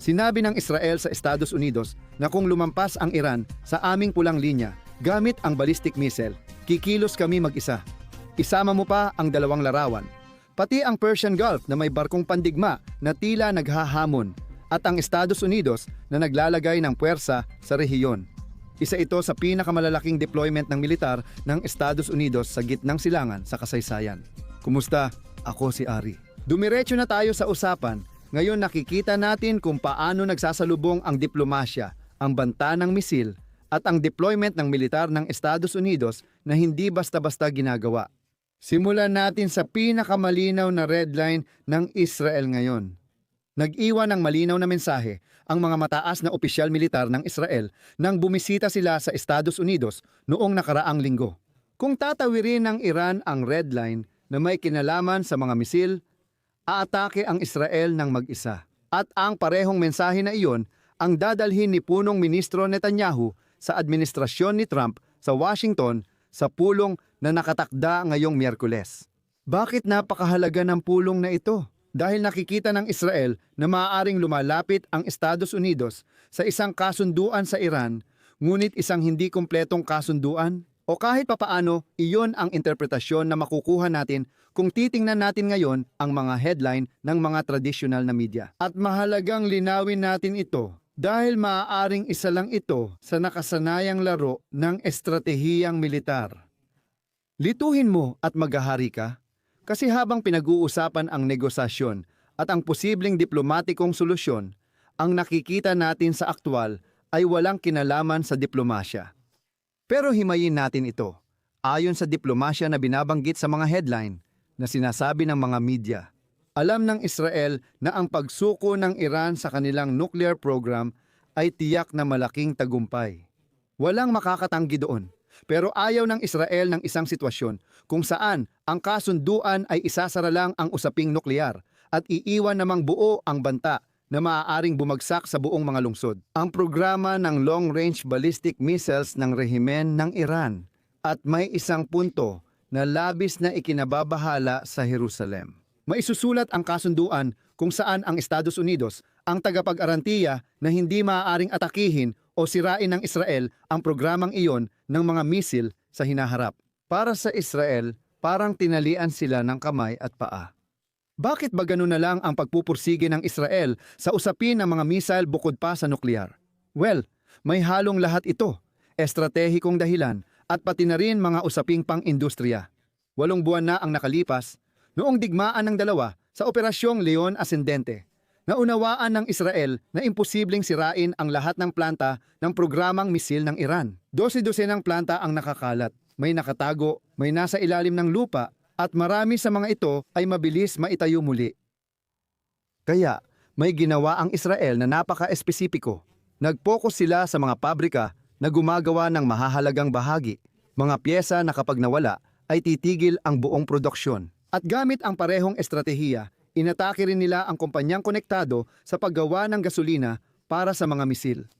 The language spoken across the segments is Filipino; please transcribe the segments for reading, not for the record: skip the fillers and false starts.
Sinabi ng Israel sa Estados Unidos na kung lumampas ang Iran sa aming pulang linya gamit ang ballistic missile, kikilos kami mag-isa. Isama mo pa ang dalawang larawan, pati ang Persian Gulf na may barkong pandigma na tila naghahamon at ang Estados Unidos na naglalagay ng puwersa sa rehiyon. Isa ito sa pinakamalalaking deployment ng militar ng Estados Unidos sa gitnang silangan sa kasaysayan. Kumusta? Ako si Ari. Dumiretso na tayo sa usapan. Ngayon nakikita natin kung paano nagsasalubong ang diplomasya, ang banta ng misil at ang deployment ng militar ng Estados Unidos na hindi basta-basta ginagawa. Simulan natin sa pinakamalinaw na red line ng Israel ngayon. Nag-iwan ng malinaw na mensahe ang mga mataas na opisyal militar ng Israel nang bumisita sila sa Estados Unidos noong nakaraang linggo. Kung tatawirin ng Iran ang red line na may kinalaman sa mga misil, aatake ang Israel ng mag-isa. At ang parehong mensahe na iyon ang dadalhin ni Punong Ministro Netanyahu sa administrasyon ni Trump sa Washington sa pulong na nakatakda ngayong Miyerkules. Bakit napakahalaga ng pulong na ito? Dahil nakikita ng Israel na maaaring lumalapit ang Estados Unidos sa isang kasunduan sa Iran, ngunit isang hindi kumpletong kasunduan? O kahit papaano, iyon ang interpretasyon na makukuha natin kung titingnan natin ngayon ang mga headline ng mga tradisyonal na media. At mahalagang linawin natin ito dahil maaaring isa lang ito sa nakasanayang laro ng estratehiyang militar. Lituhin mo at maghahari ka. Kasi habang pinag-uusapan ang negosasyon at ang posibleng diplomatikong solusyon, ang nakikita natin sa aktwal ay walang kinalaman sa diplomasya. Pero himayin natin ito, ayon sa diplomasya na binabanggit sa mga headline na sinasabi ng mga media. Alam ng Israel na ang pagsuko ng Iran sa kanilang nuclear program ay tiyak na malaking tagumpay. Walang makakatanggi doon. Pero ayaw ng Israel ng isang sitwasyon kung saan ang kasunduan ay isasara lang ang usaping nuklear at iiwan namang buo ang banta na maaaring bumagsak sa buong mga lungsod. Ang programa ng long-range ballistic missiles ng rehimen ng Iran at may isang punto na labis na ikinababahala sa Jerusalem. Maisusulat ang kasunduan kung saan ang Estados Unidos ang tagapag-arantiya na hindi maaaring atakihin o sirain ng Israel ang programang iyon ng mga misil sa hinaharap. Para sa Israel, parang tinalian sila ng kamay at paa. Bakit ba ganun na lang ang pagpupursige ng Israel sa usapin ng mga misil bukod pa sa nuklear? Well, may halong lahat ito, estratehikong dahilan at pati na rin mga usaping pang-industriya. 8 buwan na ang nakalipas noong digmaan ng dalawa sa Operasyong Leon Ascendente. Naunawaan ng Israel na imposibleng sirain ang lahat ng planta ng programang misil ng Iran. 12-dosenang planta ang nakakalat, may nakatago, may nasa ilalim ng lupa, at marami sa mga ito ay mabilis maitayo muli. Kaya, may ginawa ang Israel na napaka-espesipiko. Nag-focus sila sa mga pabrika na gumagawa ng mahahalagang bahagi, mga pyesa na kapag nawala ay titigil ang buong produksyon. At gamit ang parehong estratehiya, inatake rin nila ang kumpanyang konektado sa paggawa ng gasolina para sa mga misil.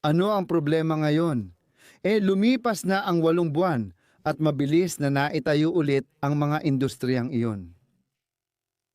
Ano ang problema ngayon? Lumipas na ang 8 buwan at mabilis na naitayo ulit ang mga industriyang iyon.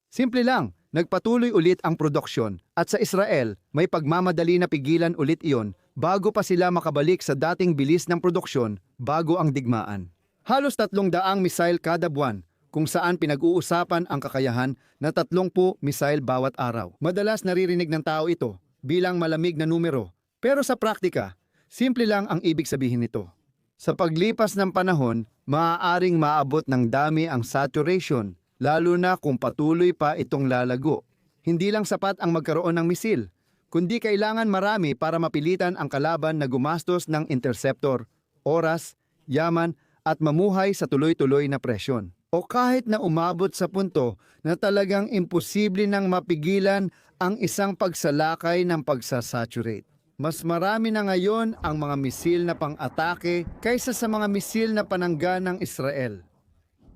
Simple lang, nagpatuloy ulit ang produksyon at sa Israel may pagmamadali na pigilan ulit iyon bago pa sila makabalik sa dating bilis ng produksyon bago ang digmaan. Halos 300 misil kada buwan, kung saan pinag-uusapan ang kakayahan na 30 misil bawat araw. Madalas naririnig ng tao ito bilang malamig na numero, pero sa praktika, simple lang ang ibig sabihin nito. Sa paglipas ng panahon, maaaring maabot ng dami ang saturation, lalo na kung patuloy pa itong lalago. Hindi lang sapat ang magkaroon ng misil, kundi kailangan marami para mapilitan ang kalaban na gumastos ng interceptor, oras, yaman at mamuhay sa tuloy-tuloy na presyon. O kahit na umabot sa punto na talagang imposible nang mapigilan ang isang pagsalakay ng pagsasaturate. Mas marami na ngayon ang mga misil na pang-atake kaysa sa mga misil na panangga ng Israel.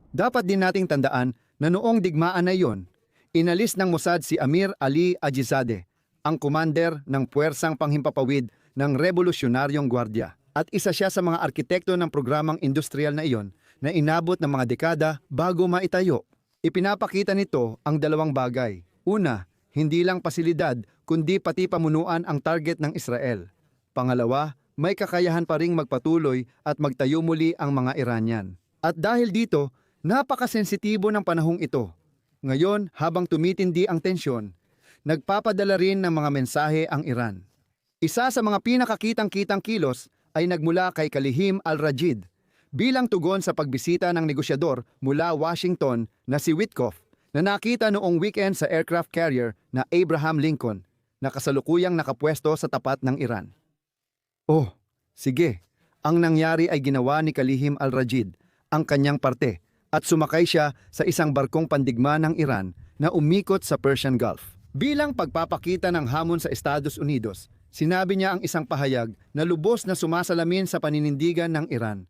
Dapat din nating tandaan na noong digmaan na iyon, inalis ng Mossad si Amir Ali Ajizadeh, ang commander ng puwersang panghimpapawid ng Revolusyonaryong Gwardiya. At isa siya sa mga arkitekto ng programang industrial na iyon na inabot ng mga dekada bago maitayo. Ipinapakita nito ang dalawang bagay. Una, hindi lang pasilidad kundi pati pamunuan ang target ng Israel. Pangalawa, may kakayahan pa ring magpatuloy at magtayo muli ang mga Iranian. At dahil dito, napakasensitibo ng panahong ito. Ngayon, habang tumitindi ang tensyon, nagpapadala rin ng mga mensahe ang Iran. Isa sa mga pinakakitang-kitang kilos ay nagmula kay Kalihim al-Rajid bilang tugon sa pagbisita ng negosyador mula Washington na si Witkoff na nakita noong weekend sa aircraft carrier na Abraham Lincoln na kasalukuyang nakapwesto sa tapat ng Iran. Oh, sige, ang nangyari ay ginawa ni Kalihim al-Rajid ang kanyang parte at sumakay siya sa isang barkong pandigma ng Iran na umikot sa Persian Gulf. Bilang pagpapakita ng hamon sa Estados Unidos, sinabi niya ang isang pahayag na lubos na sumasalamin sa paninindigan ng Iran.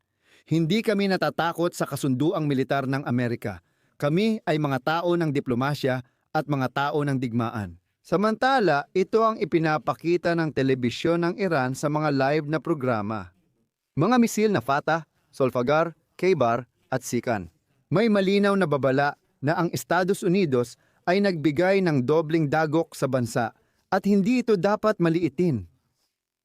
Hindi kami natatakot sa kasunduang militar ng Amerika. Kami ay mga tao ng diplomasya at mga tao ng digmaan. Samantala, ito ang ipinapakita ng telebisyon ng Iran sa mga live na programa. Mga misil na Fatah, Solfagar, Khaybar at Sikan. May malinaw na babala na ang Estados Unidos ay nagbigay ng dobling dagok sa bansa at hindi ito dapat maliitin.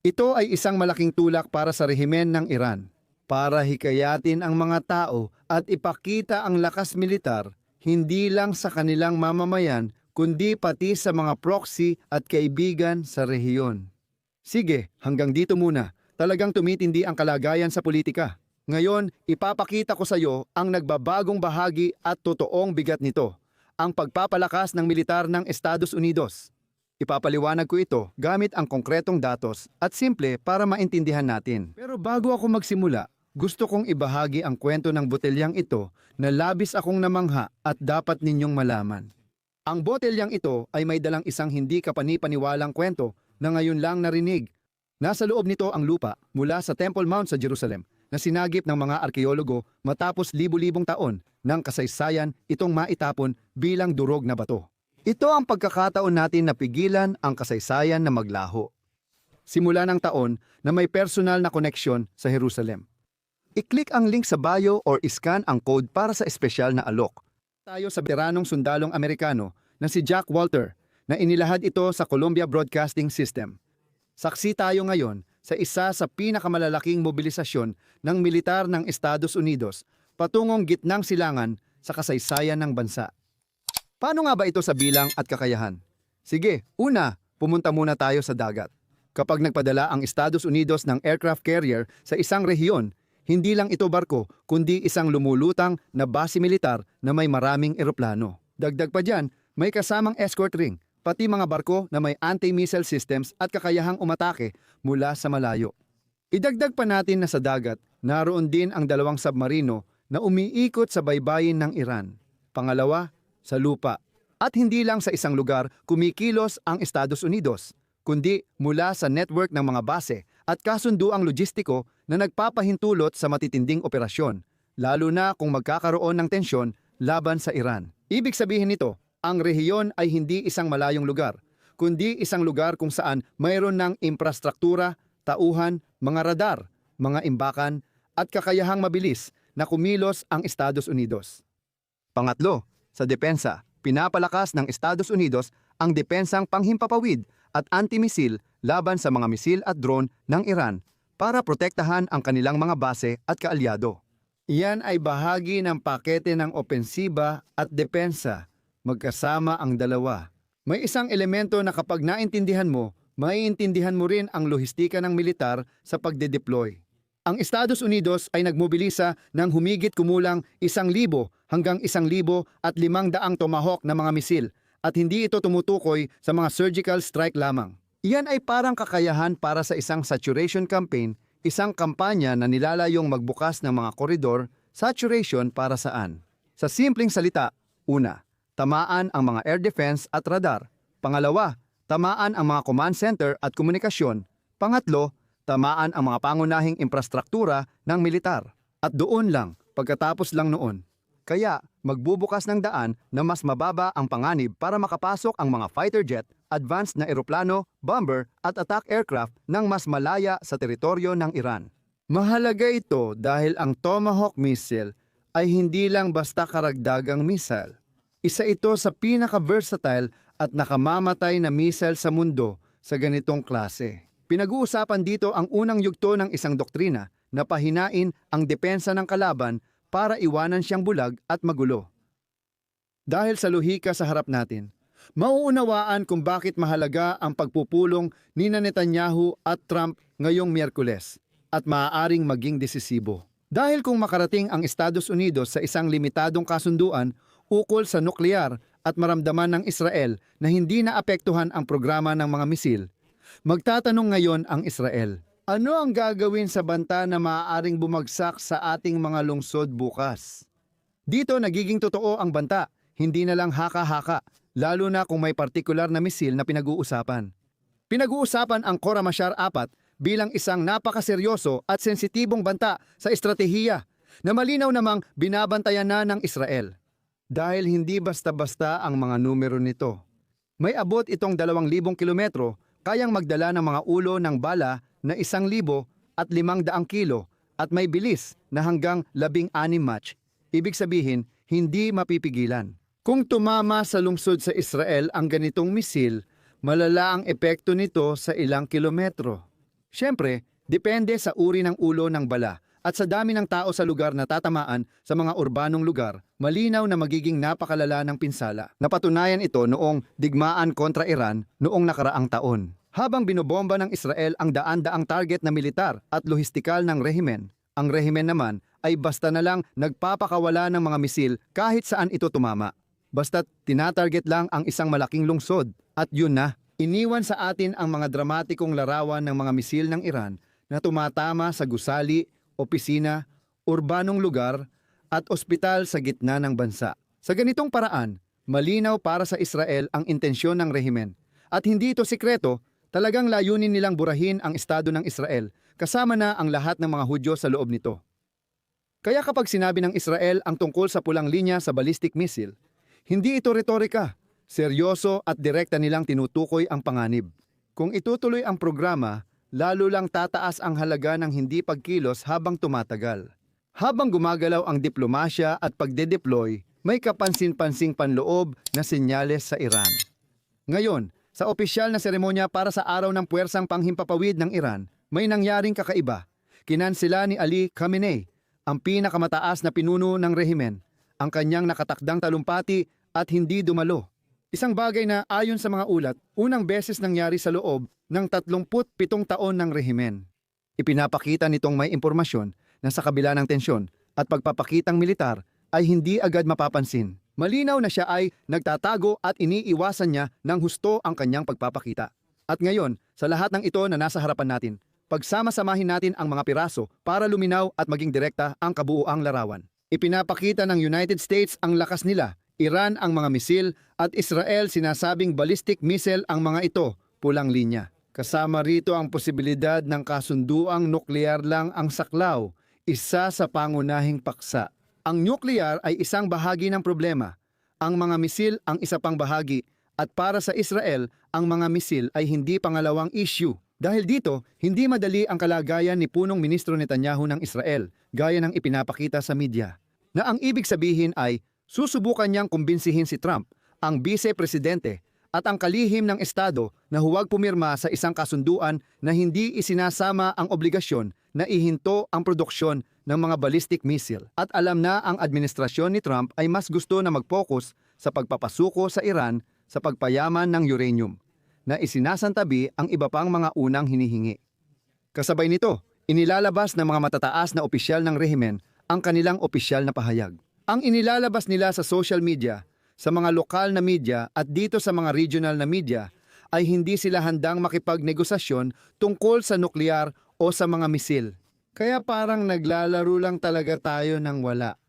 Ito ay isang malaking tulak para sa rehimen ng Iran para hikayatin ang mga tao at ipakita ang lakas militar hindi lang sa kanilang mamamayan kundi pati sa mga proxy at kaibigan sa rehiyon. Sige, hanggang dito muna. Talagang tumitindi ang kalagayan sa politika. Ngayon, ipapakita ko sa iyo ang nagbabagong bahagi at totoong bigat nito, ang pagpapalakas ng militar ng Estados Unidos. Ipapaliwanag ko ito gamit ang konkretong datos at simple para maintindihan natin. Pero bago ako magsimula, gusto kong ibahagi ang kwento ng botelyang ito na labis akong namangha at dapat ninyong malaman. Ang botelyang ito ay may dalang isang hindi kapani-paniwalang kwento na ngayon lang narinig. Nasa loob nito ang lupa mula sa Temple Mount sa Jerusalem na sinagip ng mga arkeologo matapos libu-libong taon ng kasaysayan itong maitapon bilang durog na bato. Ito ang pagkakataon natin na pigilan ang kasaysayan na maglaho. Simula ng taon na may personal na koneksyon sa Jerusalem. I-click ang link sa bio or iscan ang code para sa espesyal na alok. Tayo sa veteranong sundalong Amerikano na si Jack Walter na inilahad ito sa Columbia Broadcasting System. Saksi tayo ngayon sa isa sa pinakamalalaking mobilisasyon ng militar ng Estados Unidos patungong gitnang silangan sa kasaysayan ng bansa. Paano nga ba ito sa bilang at kakayahan? Sige, una, pumunta muna tayo sa dagat. Kapag nagpadala ang Estados Unidos ng aircraft carrier sa isang rehiyon, hindi lang ito barko, kundi isang lumulutang na base militar na may maraming eroplano. Dagdag pa dyan, may kasamang escort ring, pati mga barko na may anti-missile systems at kakayahang umatake mula sa malayo. Idagdag pa natin na sa dagat, naroon din ang dalawang submarino na umiikot sa baybayin ng Iran. Pangalawa, sa lupa. At hindi lang sa isang lugar kumikilos ang Estados Unidos, kundi mula sa network ng mga base at kasunduang logistiko na nagpapahintulot sa matitinding operasyon, lalo na kung magkakaroon ng tensyon laban sa Iran. Ibig sabihin nito, ang rehiyon ay hindi isang malayong lugar, kundi isang lugar kung saan mayroon ng infrastruktura, tauhan, mga radar, mga imbakan, at kakayahang mabilis na kumilos ang Estados Unidos. Pangatlo, sa depensa, pinapalakas ng Estados Unidos ang depensang panghimpapawid at anti-misil laban sa mga misil at drone ng Iran para protektahan ang kanilang mga base at kaalyado. Iyan ay bahagi ng pakete ng opensiba at depensa. Magkasama ang dalawa. May isang elemento na kapag naintindihan mo, maiintindihan mo rin ang lohistika ng militar sa pagde-deploy. Ang Estados Unidos ay nagmobilisa ng humigit kumulang 1,000 hanggang 1,500 Tomahawk na mga misil at hindi ito tumutukoy sa mga surgical strike lamang. Iyan ay parang kakayahan para sa isang saturation campaign, isang kampanya na nilalayong magbukas ng mga koridor, saturation para saan? Sa simpleng salita, una, tamaan ang mga air defense at radar. Pangalawa, tamaan ang mga command center at komunikasyon. Pangatlo, tamaan ang mga pangunahing infrastruktura ng militar. At doon lang, pagkatapos lang noon. Kaya, magbubukas ng daan na mas mababa ang panganib para makapasok ang mga fighter jet, advanced na eroplano, bomber at attack aircraft ng mas malaya sa teritoryo ng Iran. Mahalaga ito dahil ang Tomahawk missile ay hindi lang basta karagdagang missile. Isa ito sa pinaka-versatile at nakamamatay na missile sa mundo sa ganitong klase. Pinag-uusapan dito ang unang yugto ng isang doktrina na pahinain ang depensa ng kalaban para iwanan siyang bulag at magulo. Dahil sa lohika sa harap natin, mauunawaan kung bakit mahalaga ang pagpupulong ni Netanyahu at Trump ngayong Miyerkules at maaaring maging desisibo. Dahil kung makarating ang Estados Unidos sa isang limitadong kasunduan ukol sa nuklear at maramdaman ng Israel na hindi naapektuhan ang programa ng mga misil, magtatanong ngayon ang Israel, ano ang gagawin sa banta na maaaring bumagsak sa ating mga lungsod bukas? Dito nagiging totoo ang banta, hindi na lang haka-haka, lalo na kung may partikular na misil na pinag-uusapan. Pinag-uusapan ang Koramashar 4 bilang isang napakaseryoso at sensitibong banta sa estratehiya na malinaw namang binabantayan na ng Israel. Dahil hindi basta-basta ang mga numero nito. May abot itong 2,000 kilometro, kayang magdala ng mga ulo ng bala na 1,000 at 500 kilo at may bilis na hanggang 16 Mach. Ibig sabihin, hindi mapipigilan. Kung tumama sa lungsod sa Israel ang ganitong misil, malala ang epekto nito sa ilang kilometro. Siyempre, depende sa uri ng ulo ng bala at sa dami ng tao sa lugar na tatamaan sa mga urbanong lugar, malinaw na magiging napakalala ng pinsala. Napatunayan ito noong digmaan kontra Iran noong nakaraang taon. Habang binobomba ng Israel ang daan-daang target na militar at lohistikal ng rehimen, ang rehimen naman ay basta na lang nagpapakawala ng mga misil kahit saan ito tumama. Basta't tinatarget lang ang isang malaking lungsod at yun na. Iniwan sa atin ang mga dramatikong larawan ng mga misil ng Iran na tumatama sa gusali, opisina, urbanong lugar at ospital sa gitna ng bansa. Sa ganitong paraan, malinaw para sa Israel ang intensyon ng rehimen. At hindi ito sikreto, talagang layunin nilang burahin ang estado ng Israel, kasama na ang lahat ng mga Hudyo sa loob nito. Kaya kapag sinabi ng Israel ang tungkol sa pulang linya sa ballistic missile, hindi ito retorika. Seryoso at direkta nilang tinutukoy ang panganib. Kung itutuloy ang programa, lalo lang tataas ang halaga ng hindi pagkilos habang tumatagal. Habang gumagalaw ang diplomasya at pagde-deploy, may kapansin-pansing panloob na senyales sa Iran. Ngayon, sa opisyal na seremonya para sa araw ng puwersang panghimpapawid ng Iran, may nangyaring kakaiba. Kinansela ni Ali Khamenei, ang pinakamataas na pinuno ng rehimen, ang kanyang nakatakdang talumpati at hindi dumalo. Isang bagay na ayon sa mga ulat, unang beses nangyari sa loob ng 37 taon ng rehimen. Ipinapakita nitong may impormasyon na sa kabila ng tensyon at pagpapakitang militar ay hindi agad mapapansin. Malinaw na siya ay nagtatago at iniiwasan niya ng husto ang kanyang pagpapakita. At ngayon, sa lahat ng ito na nasa harapan natin, pagsama-samahin natin ang mga piraso para luminaw at maging direkta ang kabuuang larawan. Ipinapakita ng United States ang lakas nila, Iran ang mga misil at Israel sinasabing ballistic missile ang mga ito, pulang linya. Kasama rito ang posibilidad ng kasunduang nuklear lang ang saklaw, isa sa pangunahing paksa. Ang nuklear ay isang bahagi ng problema, ang mga misil ang isa pang bahagi, at para sa Israel, ang mga misil ay hindi pangalawang issue. Dahil dito, hindi madali ang kalagayan ni punong ministro Netanyahu ng Israel, gaya ng ipinapakita sa media, na ang ibig sabihin ay susubukan niyang kumbinsihin si Trump, ang vice-presidente, at ang kalihim ng Estado na huwag pumirma sa isang kasunduan na hindi isinasama ang obligasyon na ihinto ang produksyon ng mga ballistic missile. At alam na ang administrasyon ni Trump ay mas gusto na mag-focus sa pagpapasuko sa Iran sa pagpayaman ng uranium, na isinasantabi ang iba pang mga unang hinihingi. Kasabay nito, inilalabas ng mga matataas na opisyal ng rehimen ang kanilang opisyal na pahayag. Ang inilalabas nila sa social media, sa mga lokal na media at dito sa mga regional na media ay hindi sila handang makipagnegosasyon tungkol sa nuklear o sa mga misil. Kaya parang naglalaro lang talaga tayo ng wala.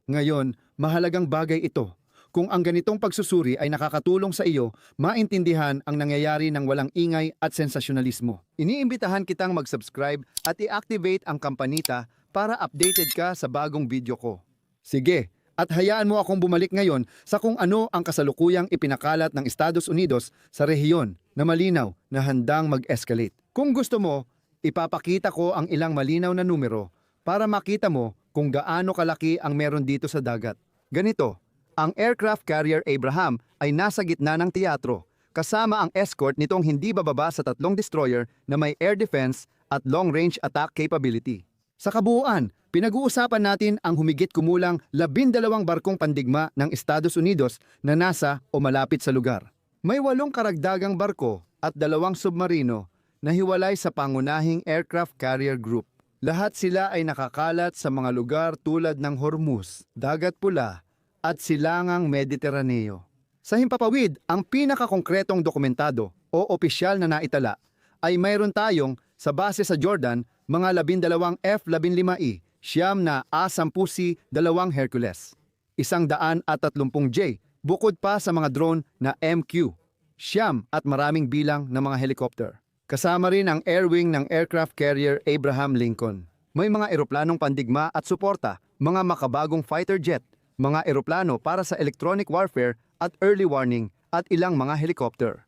Ngayon, mahalagang bagay ito. Kung ang ganitong pagsusuri ay nakakatulong sa iyo, maintindihan ang nangyayari ng walang ingay at sensasyonalismo. Iniimbitahan kitang mag-subscribe at i-activate ang kampanita para updated ka sa bagong video ko. Sige, at hayaan mo akong bumalik ngayon sa kung ano ang kasalukuyang ipinakalat ng Estados Unidos sa rehiyon na malinaw na handang mag-escalate. Kung gusto mo, ipapakita ko ang ilang malinaw na numero para makita mo kung gaano kalaki ang meron dito sa dagat. Ganito, Ang aircraft carrier Abraham ay nasa gitna ng teatro, kasama ang escort nitong hindi bababa sa 3 destroyer na may air defense at long-range attack capability. Sa kabuuan, pinag-uusapan natin ang humigit kumulang 12 barkong pandigma ng Estados Unidos na nasa o malapit sa lugar. May 8 karagdagang barko at 2 submarino na hiwalay sa pangunahing aircraft carrier group. Lahat sila ay nakakalat sa mga lugar tulad ng Hormuz, Dagat Pula at Silangang Mediteraneo. Sa himpapawid, ang pinakakongkretong dokumentado o opisyal na naitala ay mayroon tayong sa base sa Jordan mga 12 F-15E, 9 na A-10C, 2 Hercules, 130J, bukod pa sa mga drone na MQ, 9 at maraming bilang ng mga helicopter. Kasama rin ang air wing ng aircraft carrier Abraham Lincoln. May mga eroplanong pandigma at suporta, mga makabagong fighter jet, mga eroplano para sa electronic warfare at early warning at ilang mga helicopter.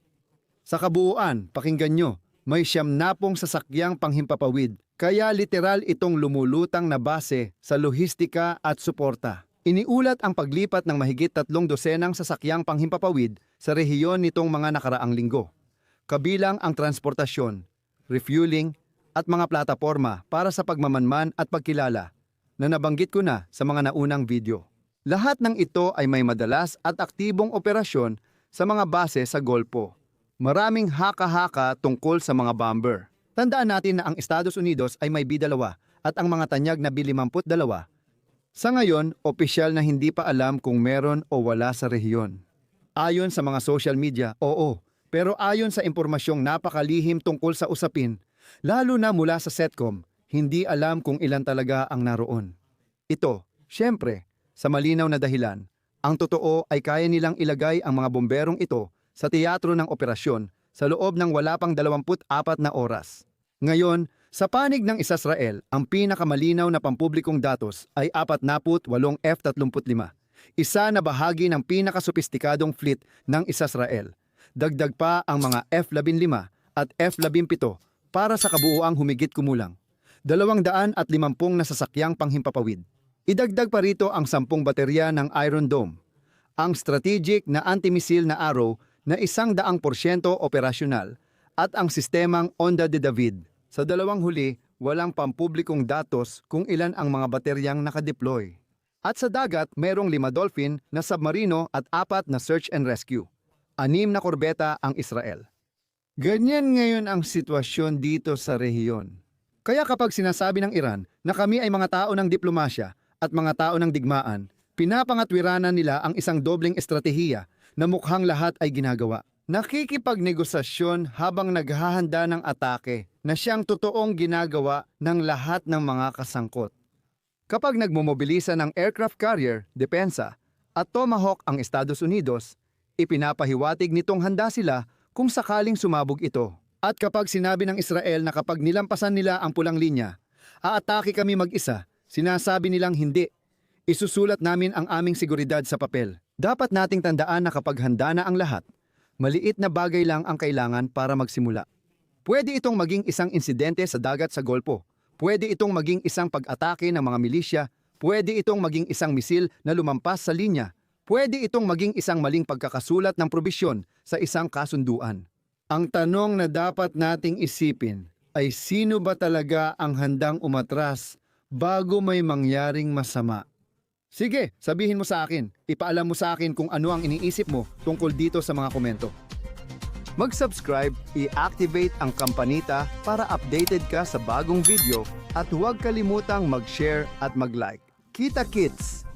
Sa kabuuan, pakinggan nyo, may 90 sasakyang panghimpapawid, kaya literal itong lumulutang na base sa lohistika at suporta. Iniulat ang paglipat ng mahigit 3 dosenang sasakyang panghimpapawid sa rehiyon nitong mga nakaraang linggo, kabilang ang transportasyon, refueling, at mga plataporma para sa pagmamanman at pagkilala na nabanggit ko na sa mga naunang video. Lahat ng ito ay may madalas at aktibong operasyon sa mga base sa Golpo. Maraming haka-haka tungkol sa mga bomber. Tandaan natin na ang Estados Unidos ay may B-2 at ang mga tanyag na B-52. Sa ngayon, opisyal na hindi pa alam kung meron o wala sa rehiyon. Ayon sa mga social media, oo. Pero ayon sa impormasyong napakalihim tungkol sa usapin, lalo na mula sa SETCOM, hindi alam kung ilan talaga ang naroon. Ito, syempre, sa malinaw na dahilan, ang totoo ay kaya nilang ilagay ang mga bomberong ito sa teatro ng operasyon sa loob ng wala pang 24 na oras. Ngayon, sa panig ng Israel, ang pinakamalinaw na pampublikong datos ay 48 F-35, isa na bahagi ng pinakasopistikadong fleet ng Israel. Dagdag pa ang mga F-15 at F-17 para sa kabuuang humigit kumulang 250 na sasakyang panghimpapawid. Idagdag pa rito ang 10 baterya ng Iron Dome, ang strategic na anti-missile na Arrow na 100% operasyonal at ang sistemang Onda de David. Sa dalawang huli, walang pampublikong datos kung ilan ang mga bateryang nakadeploy. At sa dagat, merong 5 Dolphin na submarino at 4 na search and rescue. 6 na korbeta ang Israel. Ganyan ngayon ang sitwasyon dito sa rehiyon. Kaya kapag sinasabi ng Iran na kami ay mga tao ng diplomasya at mga tao ng digmaan, pinapangatwiranan nila ang isang dobleng estratehiya na mukhang lahat ay ginagawa. Nakikipagnegosasyon habang naghahanda ng atake na siyang totoong ginagawa ng lahat ng mga kasangkot. Kapag nagmomobilisa ng aircraft carrier, depensa, at Tomahawk ang Estados Unidos, ipinapahiwatig nitong handa sila kung sakaling sumabog ito. At kapag sinabi ng Israel na kapag nilampasan nila ang pulang linya, aatake kami mag-isa, sinasabi nilang hindi. Isusulat namin ang aming seguridad sa papel. Dapat nating tandaan na kapag handa na ang lahat, maliit na bagay lang ang kailangan para magsimula. Pwede itong maging isang insidente sa dagat sa Golpo. Pwede itong maging isang pag-atake ng mga milisya. Pwede itong maging isang misil na lumampas sa linya. Pwede itong maging isang maling pagkakasulat ng probisyon sa isang kasunduan. Ang tanong na dapat nating isipin ay sino ba talaga ang handang umatras bago may mangyaring masama? Sige, sabihin mo sa akin. Ipaalam mo sa akin kung ano ang iniisip mo tungkol dito sa mga komento. Mag-subscribe, i-activate ang kampanita para updated ka sa bagong video at huwag kalimutang mag-share at mag-like. Kita-kits!